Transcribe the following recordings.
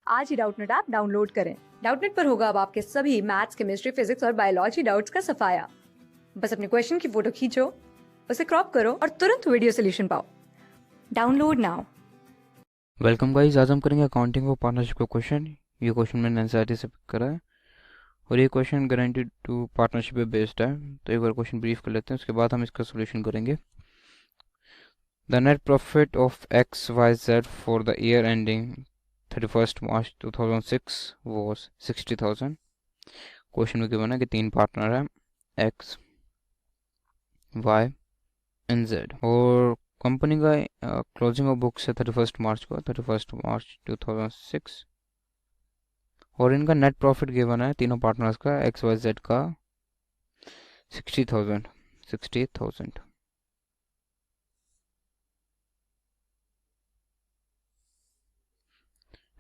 आज ही Doubtnut app download करें। Doubtnut पर होगा अब आपके सभी मैथ्स, केमिस्ट्री, फिजिक्स और बायोलॉजी डाउट्स का सफाया। बस अपने क्वेश्चन की फोटो खींचो, उसे क्रॉप करो और तुरंत वीडियो सोल्यूशन पाओ। Download now. वेलकम गाइस, आज हम करेंगे अकाउंटिंग और पार्टनरशिप का क्वेश्चन। ये क्वेश्चन मैंने एनसीईआरटी से पिक करा है और ये क्वेश्चन गारंटीड टू पार्टनरशिप पे बेस्ड है। तो एक बार क्वेश्चन ब्रीफ कर लेते हैं, उसके बाद हम इसका सोल्यूशन करेंगे। The net profit of X Y Z for the year ending 31 March 2006 was 60,000। Question में गिवन है कि तीन पार्टनर हैं, एक्स, वाई एंड जेड, और कंपनी का क्लोजिंग ऑफ बुक्स है 31 मार्च को, 31 मार्च 2006, और इनका नेट प्रॉफिट गिवन है तीनों पार्टनर्स का, एक्स वाई जेड का 60,000।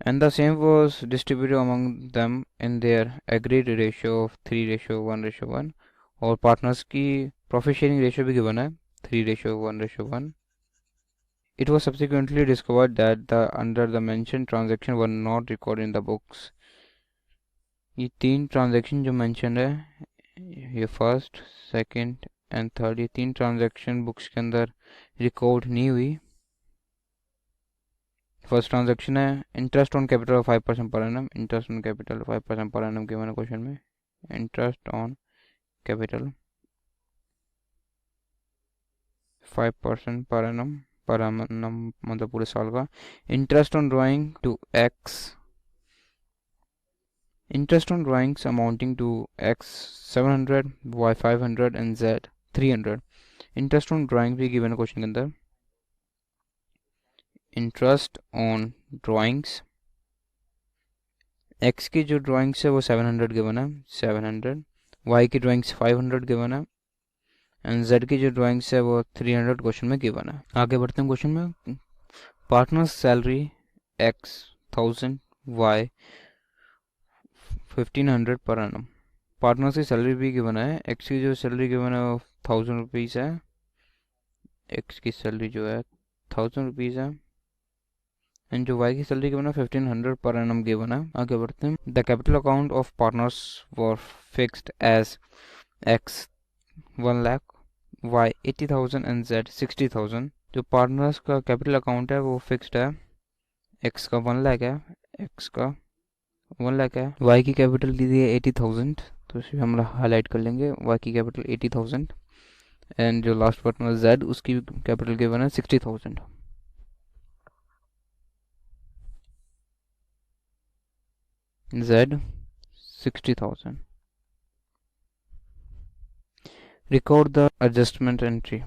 And the same was distributed among them in their agreed ratio of 3:1:1, और पार्टनर्स की प्रॉफिट शेयरिंग रेशियो भी गिवन है 3:1:1. It was subsequently discovered that the under the mentioned transaction were not recorded in the books. ये तीन transaction जो mention है, ये first, second and third, ये तीन ट्रांजेक्शन बुक्स के अंदर रिकॉर्ड नहीं हुई। फर्स्ट ट्रांजेक्शन है interest on capital 5% per annum, interest on capital 5% per annum के मैंने क्वेश्चन में, interest on capital 5% per annum मतलब पूरे साल का। Interest on drawing to X, interest on drawings amounting to x 700, y 500 and z 300. Interest on drawing भी given है question के अंदर। इंटरेस्ट ऑन ड्राइंग्स, एक्स की जो ड्राइंग्स है वो 700 गिवन है, 700, वाई की ड्राइंग्स 500 गिवन है एंड जेड की जो ड्राइंग्स है वो 300 क्वेश्चन में गिवन है। आगे बढ़ते हैं क्वेश्चन में। Partner salary x 1000, Y 1500 per annum. Partners की सैलरी भी गिवन है, एक्स की जो सैलरी गिवन है वो 1000 रुपीज़ है, एक्स की सैलरी जो है 1000 रुपीज़ है एंड जो वाई की सैलरी गिवन है 1500 पर एनम गिवन है। आगे बढ़ते हैं। The capital account of partners were fixed as X 1 lakh, Y 80,000 and Z 60,000। जो पार्टनर्स का कैपिटल अकाउंट है वो फिक्स्ड है, एक्स का 1 लाख है, एक्स का 1 लाख है, वाई की कैपिटल दी है 80,000, तो इसे हम हाईलाइट कर लेंगे, वाई की कैपिटल 80,000 एंड जो लास्ट पार्टनर जेड उसकी कैपिटल गिवन है 60,000। Z 60,000। Record the adjustment entry,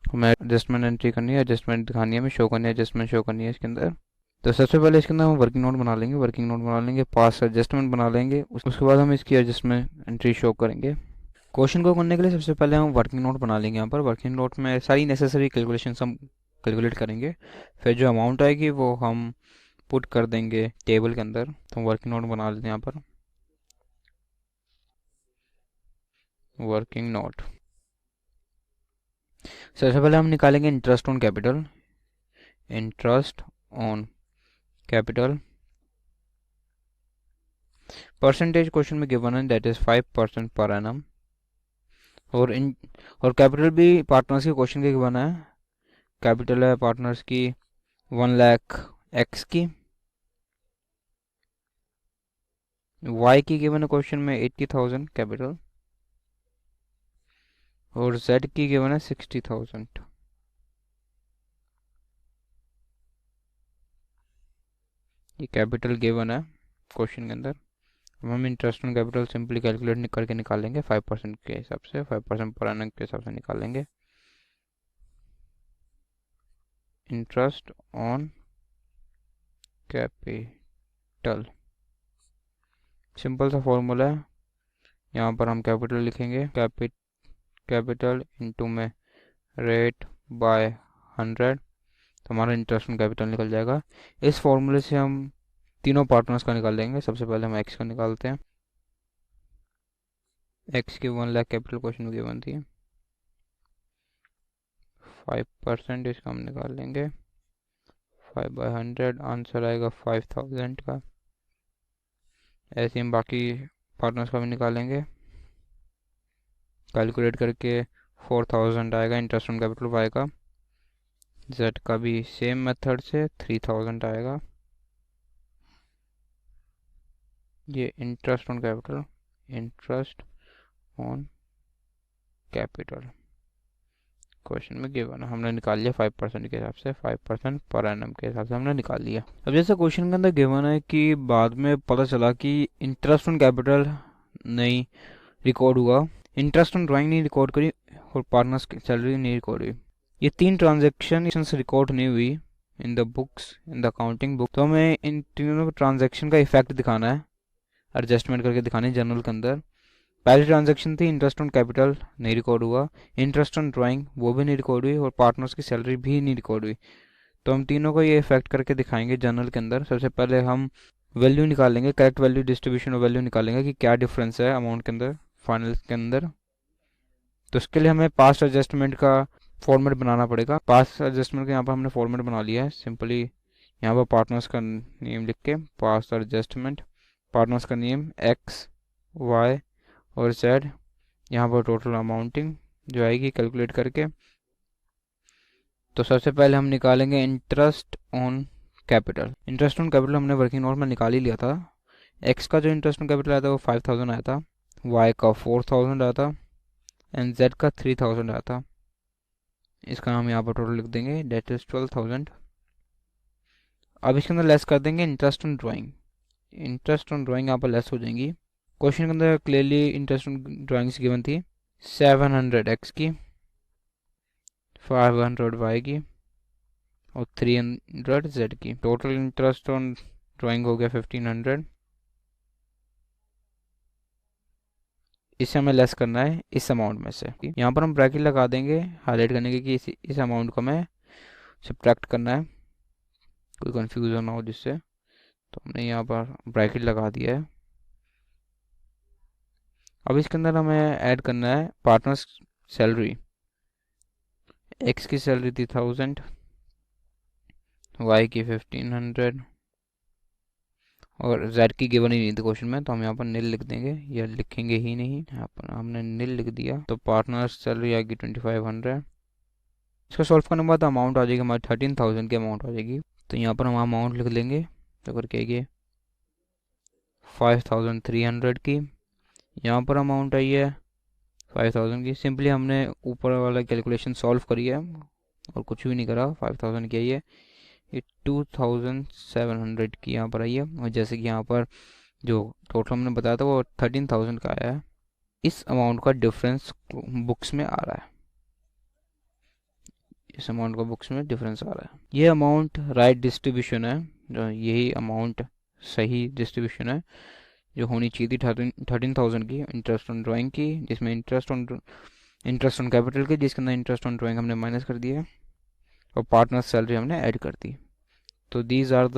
हमें एडजस्टमेंट एंट्री करनी है, एडजस्टमेंट दिखानी है, हमें शो करनी है, एडजस्टमेंट शो करनी है इसके अंदर। तो सबसे पहले इसके अंदर हम वर्किंग नोट बना लेंगे, वर्किंग नोट बना लेंगे, पास एडजस्टमेंट बना लेंगे, उसके बाद हम इसकी एडजस्टमेंट एंट्री शो करेंगे। क्वेश्चन को करने के लिए सबसे पहले हम वर्किंग नोट बना लेंगे। यहाँ पर वर्किंग नोट में सारी नेसेसरी कैलकुलेशन हम कैलकुलेट करेंगे, फिर जो अमाउंट आएगी वो हम पुट कर देंगे टेबल के अंदर। तो वर्किंग नोट बना लेते हैं यहाँ पर, वर्किंग नोट। सबसे पहले हम निकालेंगे interest on capital, interest on capital percentage question में गिवन है दैट इज 5% पर एनम, और कैपिटल भी पार्टनर्स के क्वेश्चन के गिवन है। कैपिटल है पार्टनर्स की 1 लाख एक्स की, वाई की गिवन है क्वेश्चन में 80,000 कैपिटल, और जेड की गिवन है 60,000। ये कैपिटल गिवन है क्वेश्चन के अंदर। हम interest on capital simply calculate करके निकालेंगे 5% के हिसाब से, 5% पर एनम के हिसाब से निकालेंगे। इंटरेस्ट ऑन कैपिटल, सिंपल सा फॉर्मूला है, यहाँ पर हम कैपिटल लिखेंगे, कैपिटल इंटू में रेट बाय 100, तो हमारा इंटरेस्ट ऑन कैपिटल निकल जाएगा। इस फॉर्मूले से हम तीनों पार्टनर्स का निकाल लेंगे। सबसे पहले हम एक्स का निकालते हैं, एक्स की 1 लाख कैपिटल क्वेश्चन में गिवन थी, 5% इसका हम निकाल लेंगे, 5/100, आंसर आएगा 5000 का। ऐसे हम बाकी पार्टनर्स का भी निकालेंगे। कैलकुलेट करके 4000 आएगा इंटरेस्ट ऑन कैपिटल वाई का। जेड का भी सेम मेथड से 3000 आएगा। ये interest on capital, interest on capital question में गिवन हमने निकाल लिया 5% के हिसाब से, 5% पर एनम के हिसाब से हमने निकाल लिया। अब जैसे क्वेश्चन के अंदर गिवन है कि बाद में पता चला कि इंटरेस्ट ऑन कैपिटल नहीं रिकॉर्ड हुआ, इंटरेस्ट ऑन ड्राइंग नहीं रिकॉर्ड करी और पार्टनर्स की सैलरी नहीं रिकॉर्ड हुई, ये 3 ट्रांजेक्शन रिकॉर्ड नहीं हुई in the books, in the accounting book, तो हमें इन तीनों ट्रांजेक्शन का इफेक्ट दिखाना है, एडजस्टमेंट करके दिखानी है जर्नल के अंदर। पहली ट्रांजैक्शन थी इंटरेस्ट ऑन कैपिटल, नहीं रिकॉर्ड हुआ, इंटरेस्ट ऑन ड्राइंग वो भी नहीं रिकॉर्ड हुई और पार्टनर्स की सैलरी भी नहीं रिकॉर्ड हुई। तो हम तीनों को ये इफेक्ट करके दिखाएंगे जर्नल के अंदर। सबसे पहले हम वैल्यू निकालेंगे, करेक्ट वैल्यू डिस्ट्रीब्यूशन और वैल्यू निकालेंगे कि क्या डिफरेंस है अमाउंट के अंदर फाइनल के अंदर। तो इसके लिए हमें पास्ट एडजस्टमेंट का फॉर्मेट बनाना पड़ेगा। पास्ट एडजस्टमेंट का यहाँ पर हमने फॉर्मेट बना लिया है। सिंपली यहाँ पर पार्टनर्स का नेम लिख के पास्ट एडजस्टमेंट, पार्टनर्स का नेम एक्स वाई और जेड, यहाँ पर टोटल अमाउंटिंग जो आएगी कैलकुलेट करके। तो सबसे पहले हम निकालेंगे interest on capital. Interest on capital हमने वर्किंग नोट में निकाल ही लिया था। एक्स का जो इंटरेस्ट ऑन कैपिटल आया था वो 5000 आया था, वाई का 4000 आया था एंड जेड का 3000 आया था। इसका हम यहाँ पर टोटल लिख देंगे, डेट इज 12000। अब इसके अंदर लेस कर देंगे interest on drawing. Interest on drawing यहाँ पर लेस हो जाएंगी। क्वेश्चन के अंदर clearly interest on drawings given थी, 700 एक्स की, 500 वाई की और 300 जेड की। टोटल इंटरेस्ट ऑन ड्राइंग हो गया 1500। इसे हमें लेस करना है इस अमाउंट में से। यहाँ पर हम ब्रैकेट लगा देंगे हाईलाइट करने के कि इस अमाउंट को हमें सब्ट्रैक्ट करना है, कोई कंफ्यूजन ना हो जिससे। तो हमने यहाँ पर ब्रैकेट लगा दिया है। अब इसके अंदर हमें ऐड करना है पार्टनर्स सैलरी। एक्स की सैलरी थी 1000, वाई की 1500 और जेड की गिवन ही नहीं थी क्वेश्चन में, तो हम यहाँ पर नील लिख देंगे या लिखेंगे ही नहीं। यहाँ पर हमने नील लिख दिया। तो पार्टनर्स सैलरी आएगी 2500। इसका सॉल्व करने के बाद अमाउंट आ जाएगी हमारी 13000 की अमाउंट आ जाएगी। तो यहाँ पर हम अमाउंट लिख लेंगे, तो करके आइए 5300 की। यहाँ पर अमाउंट आई है 5000 की। सिंपली हमने ऊपर वाला कैलकुलेशन सॉल्व करी है और कुछ भी नहीं करा। 5000 की आई है, ये 2700 की यहाँ पर आई है। और जैसे कि यहाँ पर जो टोटल हमने बताया था वो 13000 का आया है। इस अमाउंट का डिफरेंस बुक्स में आ रहा है, इस अमाउंट का बुक्स में डिफरेंस आ रहा है। ये अमाउंट राइट डिस्ट्रीब्यूशन है, जो यही अमाउंट सही डिस्ट्रीब्यूशन है जो होनी चाहिए थी 13000 की इंटरेस्ट ऑन ड्राइंग की, जिसमें इंटरेस्ट ऑन कैपिटल की, जिसके अंदर इंटरेस्ट ऑन ड्राइंग हमने माइनस कर दिया और पार्टनर सैलरी हमने ऐड कर दी। तो these are the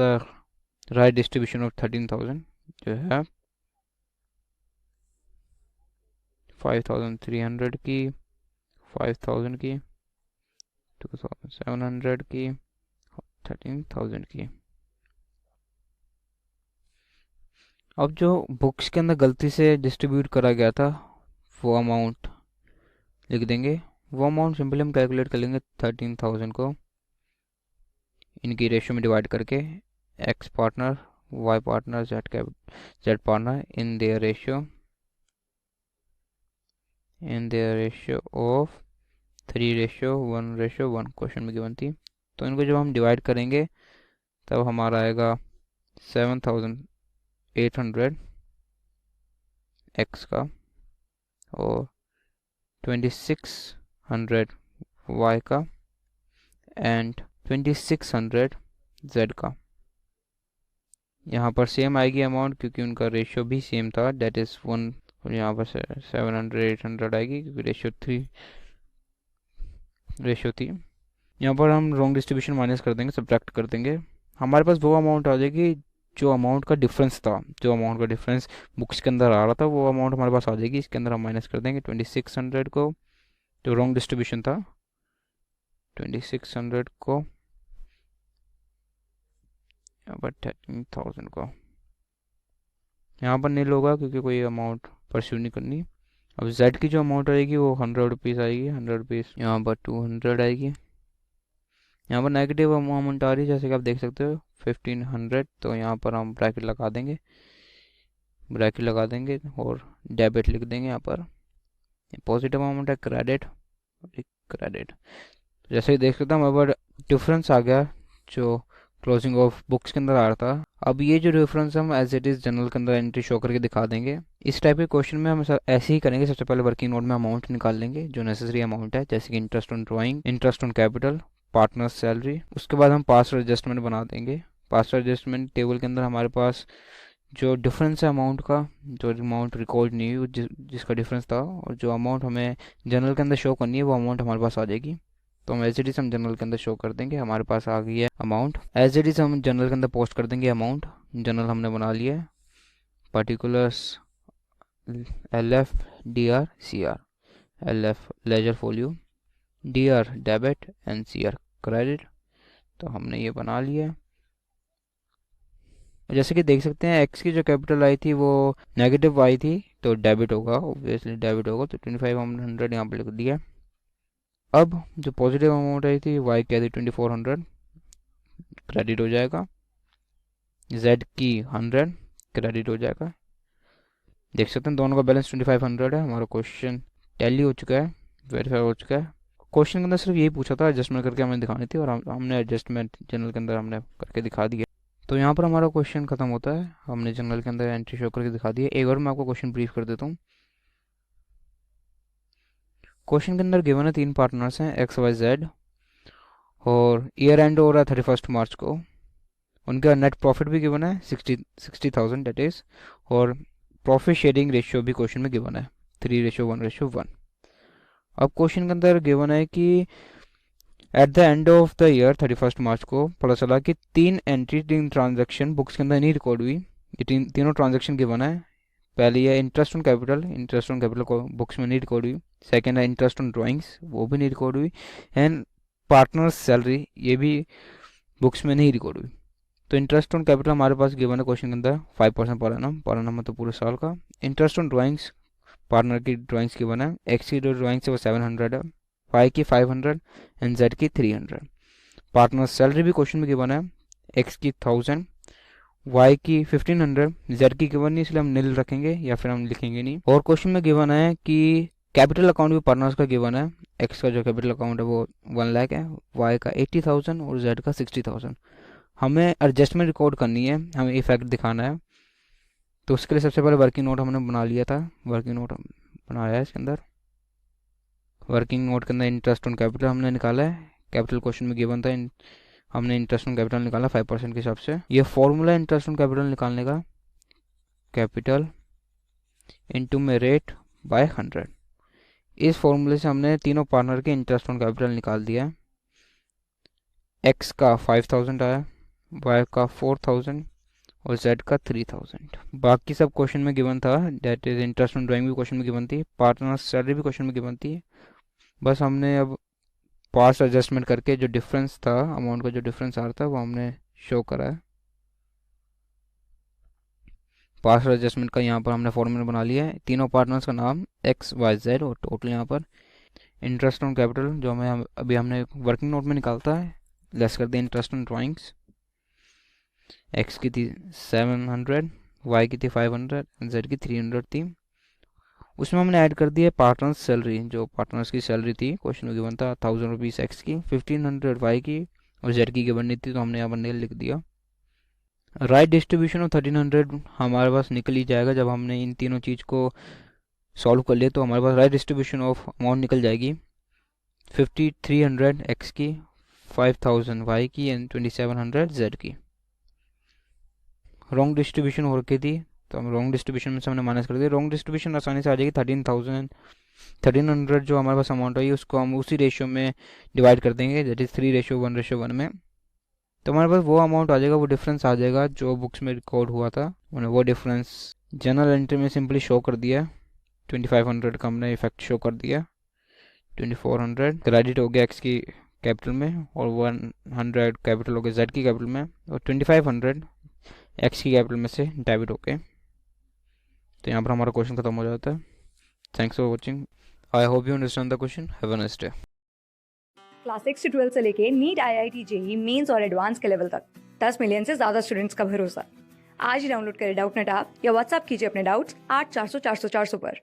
right distribution of 13000 जो है 5300 की, 5000 की, 2700 की, 13000 की। अब जो बुक्स के अंदर गलती से डिस्ट्रीब्यूट करा गया था वो अमाउंट लिख देंगे। वो अमाउंट सिंपली हम कैलकुलेट कर लेंगे 13000 को इनकी रेशियो में डिवाइड करके, X partner, Y partner, Z partner in their ratio of 3:1:1 question में गिवन थी। तो इनको जब हम डिवाइड करेंगे तब हमारा आएगा 7800 एक्स का और 2600 वाई का एंड 2600 जेड का। यहाँ पर सेम आएगी अमाउंट क्योंकि उनका रेशियो भी सेम था, डेट इज़ 1। और यहाँ पर 700-800 आएगी क्योंकि रेशियो थी। यहाँ पर हम रॉन्ग डिस्ट्रीब्यूशन माइनस कर देंगे, सब्ट्रैक्ट कर देंगे। हमारे पास वो अमाउंट आ जाएगी जो अमाउंट का डिफरेंस था, जो अमाउंट का डिफरेंस बुक्स के अंदर आ रहा था वो अमाउंट हमारे पास आ जाएगी। इसके अंदर हम माइनस कर देंगे 2600 को, जो रॉन्ग डिस्ट्रीब्यूशन था 2600 को यहाँ पर 13,000 का यहाँ पर नील होगा क्योंकि कोई अमाउंट परस्यू नहीं करनी। अब जेड की जो अमाउंट आएगी वो 100 रुपीज़ आएगी, 100 रुपीज़ यहाँ पर 200 आएगी। यहाँ पर नेगेटिव अमाउंट आ रही है जैसे कि आप देख सकते हो 1500, तो यहाँ पर हम ब्रैकेट लगा देंगे और डेबिट लिख देंगे। यहाँ पर पॉजिटिव अमाउंट है क्रेडिट, क्रेडिट। जैसे ही देख सकते हैं हमारे पास डिफरेंस आ गया जो क्लोजिंग ऑफ बुक्स के अंदर आ रहा था। अब ये जो डिफरेंस हम एज इट इज़ जनरल के अंदर एंट्री शो करके दिखा देंगे। इस टाइप के क्वेश्चन में हम ऐसे ही करेंगे। सबसे पहले वर्किंग नोट में अमाउंट निकाल लेंगे जो नेसेसरी अमाउंट है, जैसे कि interest on drawing, interest on capital, partners salary. उसके बाद हम पास्ट एडजस्टमेंट बना देंगे। पास्ट एडजस्टमेंट टेबल के अंदर हमारे पास जो डिफरेंस है अमाउंट का, जो अमाउंट रिकॉर्ड नहीं हुई जिसका डिफरेंस था, और जो अमाउंट हमें जनरल के अंदर शो करनी है वो अमाउंट हमारे पास आ जाएगी। तो हम एज इट इज़ हम जनरल के अंदर शो कर देंगे। हमारे पास आ गई है अमाउंट, एज इट इज़ हम जनरल के अंदर पोस्ट कर देंगे अमाउंट। जनरल हमने बना लिया है, particulars LF DR CR, LF ledger folio, DR debit and CR credit. तो हमने ये बना लिया है। जैसे कि देख सकते हैं एक्स की जो कैपिटल आई थी वो नेगेटिव आई थी, तो डेबिट होगा, ऑब्वियसली डेबिट होगा। तो 2500 यहाँ पर लिख दिया। अब जो पॉजिटिव अमाउंट आई थी वाई की आई थी 2400, क्रेडिट हो जाएगा। जेड की 100 क्रेडिट हो जाएगा। देख सकते हैं दोनों का बैलेंस 2500 है। हमारा क्वेश्चन टैली हो चुका है, वेरीफाई हो चुका है। क्वेश्चन के अंदर सिर्फ यही पूछा था, एडजस्टमेंट करके हमें दिखानी थी और हमने एडजस्टमेंट जनरल के अंदर हमने करके दिखा दिया। तो यहाँ पर हमारा क्वेश्चन खत्म होता है। हमने जनरल के अंदर एंट्री शो करके दिखा दी है। एक बार मैं आपको क्वेश्चन ब्रीफ कर देता हूँ। क्वेश्चन के अंदर गिवन है 3 पार्टनर्स हैं XYZ, और ईयर एंड हो रहा है 31 मार्च को। उनका नेट प्रॉफिट भी गिवन है 60,000 डेट इज, और प्रॉफिट शेयरिंग रेशियो भी क्वेश्चन में गिवन है 3:1:1। अब क्वेश्चन के अंदर गिवन है कि at the end of the year 31 मार्च को पता चला कि 3 ट्रांजैक्शन बुक्स के अंदर नहीं रिकॉर्ड हुई। ये तीनों ट्रांजैक्शन गिवन है। पहली है इंटरेस्ट ऑन कैपिटल को बुक्स में नहीं रिकॉर्ड हुई। सेकेंड है इंटरेस्ट ऑन ड्राइंग्स, वो भी नहीं रिकॉर्ड हुई। एंड पार्टनर्स सैलरी, ये भी बुक्स में नहीं रिकॉर्ड हुई। तो इंटरेस्ट ऑन कैपिटल हमारे पास गिवन है क्वेश्चन के अंदर 5% पर एनम मतलब पूरे साल का। इंटरेस्ट ऑन ड्राइंग्स, पार्टनर की ड्राइंग्स गिवन है। एक्स की जो ड्राइंग्स है वो 700 है, वाई की 500 एंड जेड की 300। पार्टनर सैलरी भी क्वेश्चन में गिवन है, एक्स की 1000, वाई की 1500, जेड की गिवन नहीं इसलिए हम नील रखेंगे या फिर हम लिखेंगे नहीं। और क्वेश्चन में गिवन है कि कैपिटल अकाउंट भी पार्टनर्स का गिवन है। एक्स का जो कैपिटल अकाउंट है वो 1 लाख है, वाई का 80,000 और जेड का 60,000। हमें एडजस्टमेंट रिकॉर्ड करनी है, हमें इफेक्ट दिखाना है। तो उसके लिए सबसे पहले वर्किंग नोट हमने बना लिया था, वर्किंग नोट बनाया है। इसके अंदर वर्किंग नोट के अंदर इंटरेस्ट ऑन कैपिटल हमने निकाला है। कैपिटल क्वेश्चन में गिवन था, हमने इंटरेस्ट ऑन कैपिटल निकाला 5% के हिसाब से। ये फॉर्मूला इंटरेस्ट ऑन कैपिटल निकालने का, कैपिटल इनटू में रेट बाय 100। इस फॉर्मूले से हमने तीनों पार्टनर के इंटरेस्ट ऑन कैपिटल निकाल दिया। एक्स का 5000 आया, वाई का 4000 और जेड का 3000। बाकी सब क्वेश्चन में गिवन था, that is interest on drawing भी क्वेश्चन में गिवन थी, पार्टनर सैलरी भी क्वेश्चन में गिवन थी। बस हमने अब पास्ट एडजस्टमेंट करके जो डिफरेंस था, अमाउंट का जो डिफरेंस आ रहा था वो हमने शो करा है। पास्ट एडजस्टमेंट का यहाँ पर हमने फॉर्मूला बना लिया है। तीनों पार्टनर्स का नाम XYZ और टोटल यहाँ पर इंटरेस्ट ऑन कैपिटल जो हमें अभी हमने वर्किंग नोट में निकालता है, लेस कर दिया इंटरेस्ट ऑन ड्राइंग्स। एक्स की थी 700, वाई की थी 500, जेड की 300 थी। उसमें हमने ऐड कर दिया पार्टनर्स सैलरी, जो पार्टनर्स की सैलरी थी क्वेश्चन में गिवन था 1000 रुपीज़ एक्स की, 1500 वाई की और जेड की गिवन नहीं थी, तो हमने यहाँ पर नील लिख दिया। राइट डिस्ट्रीब्यूशन ऑफ 1300 हमारे पास निकल ही जाएगा। जब हमने इन तीनों चीज़ को सॉल्व कर लिया तो हमारे पास राइट डिस्ट्रीब्यूशन ऑफ अमाउंट निकल जाएगी। 5300 एक्स की, 5000 वाई की एंड 2700 जेड की। रॉन्ग डिस्ट्रीब्यूशन हो रखी थी तो हम रॉन्ग डिस्ट्रीब्यूशन में से हमने माइनस कर दिया। रॉन्ग डिस्ट्रीब्यूशन आसानी से आ जाएगी। 1300 जो हमारे पास अमाउंट आई उसको हम उसी रेशियो में डिवाइड कर देंगे, दैट इज़ 3:1:1 में। तो हमारे पास वो अमाउंट आ जाएगा, वो डिफरेंस आ जाएगा जो बुक्स में रिकॉर्ड हुआ था। मैंने वो डिफरेंस जनरल एंट्री में सिंपली शो कर दिया। 2500 का हमने इफेक्ट शो कर दिया। 2400 क्रेडिट हो गया एक्स की कैपिटल में और 100 कैपिटल हो गए जेड की कैपिटल में और 2500 एक्स की कैपिटल में से डेबिट होके। तो यहाँ पर हमारा क्वेश्चन खत्म हो जाता है। Thanks for watching. I hope you understand the question. Have a nice day. Class 6 से 12 से लेके नीट, IIT, JEE मेंस और एडवांस के लेवल तक 10 मिलियन से ज्यादा स्टूडेंट्स का भरोसा। आज ही डाउनलोड करें डाउटनेट ऐप या व्हाट्सएप कीजिए अपने डाउट्स 8400 400 400 पर।